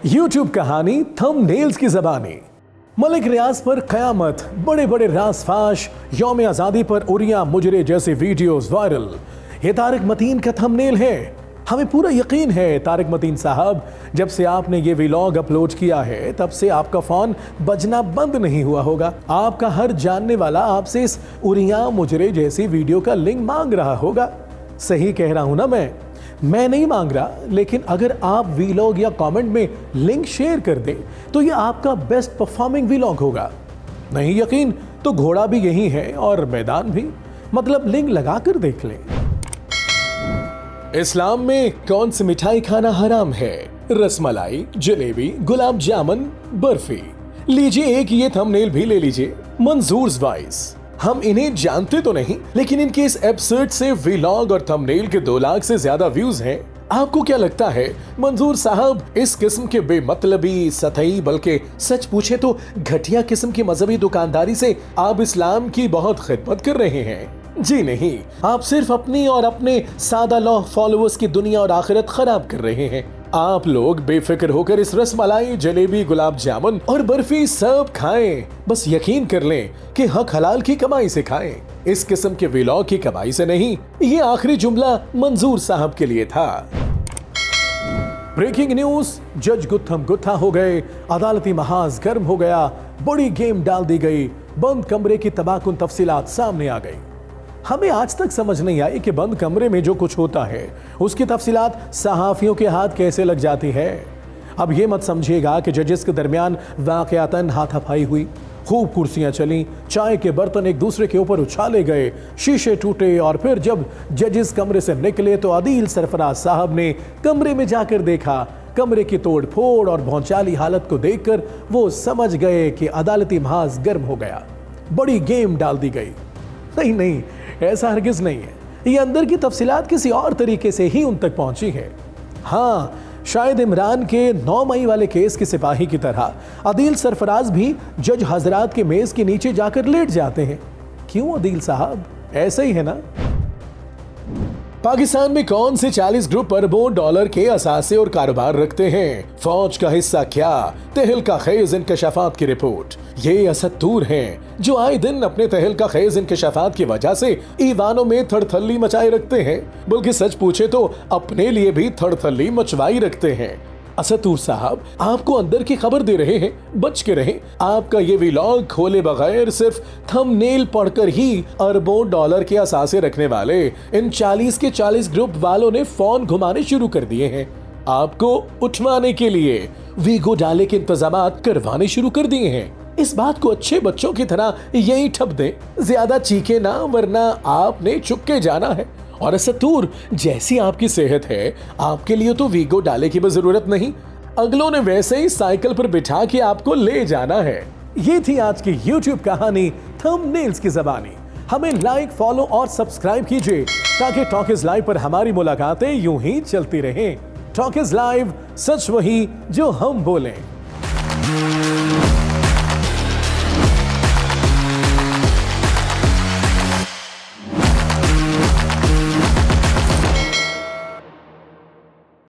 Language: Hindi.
YouTube कहानी थंबनेल्स की ज़बानी। मलिक रियाज पर क़यामत, बड़े बड़े राज़-फाश, यौम आज़ादी पर उरिया मुजरे जैसे वीडियोस वायरल। ये तारिक मतीन का थंबनेल है। हमें पूरा यकीन है तारिक मतीन साहब, जब से आपने ये व्लॉग अपलोड किया है तब से आपका फ़ोन बजना बंद नहीं हुआ होगा। आपका हर जानने वाला आपसे इस उरिया मुजरे जैसी वीडियो का लिंक मांग रहा होगा। सही कह रहा हूं ना मैं नहीं मांग रहा, लेकिन अगर आप वीलॉग या कमेंट में लिंक शेयर कर दें तो ये आपका बेस्ट परफॉर्मिंग वीलॉग होगा। नहीं यकीन तो घोड़ा भी यही है और मैदान भी, मतलब लिंक लगा कर देख लें। इस्लाम में कौन सी मिठाई खाना हराम है? रसमलाई, जलेबी, गुलाब जामुन, बर्फी। लीजिए एक ये थंबनेल भी ले लीजिए, मंजूर वाइस। हम इन्हें जानते तो नहीं, लेकिन इनके इस एपिसोड से व्लॉग और थंबनेल के 2 लाख से ज्यादा व्यूज हैं। आपको क्या लगता है मंजूर साहब इस किस्म के बेमतलबी, सतही, बल्कि सच पूछे तो घटिया किस्म की मजहबी दुकानदारी से आप इस्लाम की बहुत खिदमत कर रहे हैं? जी नहीं, आप सिर्फ अपनी और अपने सादा लॉ फॉलोअर्स की दुनिया और आखिरत खराब कर रहे हैं। आप लोग बेफिक्र होकर इस रसमलाई, जलेबी, गुलाब जामुन और बर्फी सब खाएं। बस यकीन कर लें कि हक हलाल की कमाई से खाएं, इस किस्म के व्लॉग की कमाई से नहीं। ये आखिरी जुमला मंजूर साहब के लिए था। ब्रेकिंग न्यूज, जज गुत्थम गुत्था हो गए, अदालती महाज गर्म हो गया, बड़ी गेम डाल दी गई, बंद कमरे की तबाहकुन तफसीलात सामने आ गई। हमें आज तक समझ नहीं आई कि बंद कमरे में जो कुछ होता है उसकी तफसीलात सहाफियों के हाथ कैसे लग जाती है। अब ये मत समझिएगा कि जजेस के दरमियान वाकयातन हाथापाई हुई, खूब कुर्सियां चली, चाय के बर्तन एक दूसरे के ऊपर उछाले गए, शीशे टूटे, और फिर जब जजेस कमरे से निकले तो अदील सरफराज साहब ने कमरे में जाकर देखा। कमरे की तोड़ फोड़ और भौचाली हालत को देखकर वो समझ गए कि अदालती महाज गर्म हो गया, बड़ी गेम डाल दी गई। नहीं, ऐसा हरगिज नहीं है। ये अंदर की तफसीलात किसी और तरीके से ही उन तक पहुंची है। हाँ, शायद इमरान के 9 मई वाले केस के सिपाही की तरह अदील सरफराज भी जज हजरात के मेज के नीचे जाकर लेट जाते हैं। क्यों अदील साहब, ऐसे ही है ना? पाकिस्तान में कौन से 40 ग्रुप अरबों डॉलर के असासे और कारोबार रखते हैं? फौज का हिस्सा क्या? तहलका खेज इंकशाफात की रिपोर्ट। ये असतूर हैं जो आए दिन अपने तहलका खेज इंकशाफात की वजह से ईवानों में थड़थल्ली मचाए रखते हैं, बल्कि सच पूछे तो अपने लिए भी थड़थल्ली मचवाई रखते हैं। असतूर साहब आपको अंदर की खबर दे रहे हैं, बच के रहें। आपका ये व्लॉग खोले बगैर सिर्फ थंबनेल पढ़कर ही अरबों डॉलर के असासे रखने वाले इन 40 के 40 ग्रुप वालों ने फोन घुमाने शुरू कर दिए हैं। आपको उठवाने के लिए वीगो डाले के इंतजामात करवाने शुरू कर दिए हैं। इस बात को अच्छे बच्चों की तरह यही ठप दें, ज्यादा चीखे ना, वरना आपने चुप के जाना है। और असतूर, जैसी आपकी सेहत है, आपके लिए तो वीगो डाले की भी जरूरत नहीं, अगलों ने वैसे ही साइकिल पर बिठा के आपको ले जाना है। ये थी आज की YouTube कहानी थंबनेल्स की ज़बानी। हमें लाइक, फॉलो और सब्सक्राइब कीजिए ताकि टॉकीज लाइव पर हमारी मुलाकातें यूं ही चलती रहें। टॉकीज लाइव, सच वही जो हम बोलें।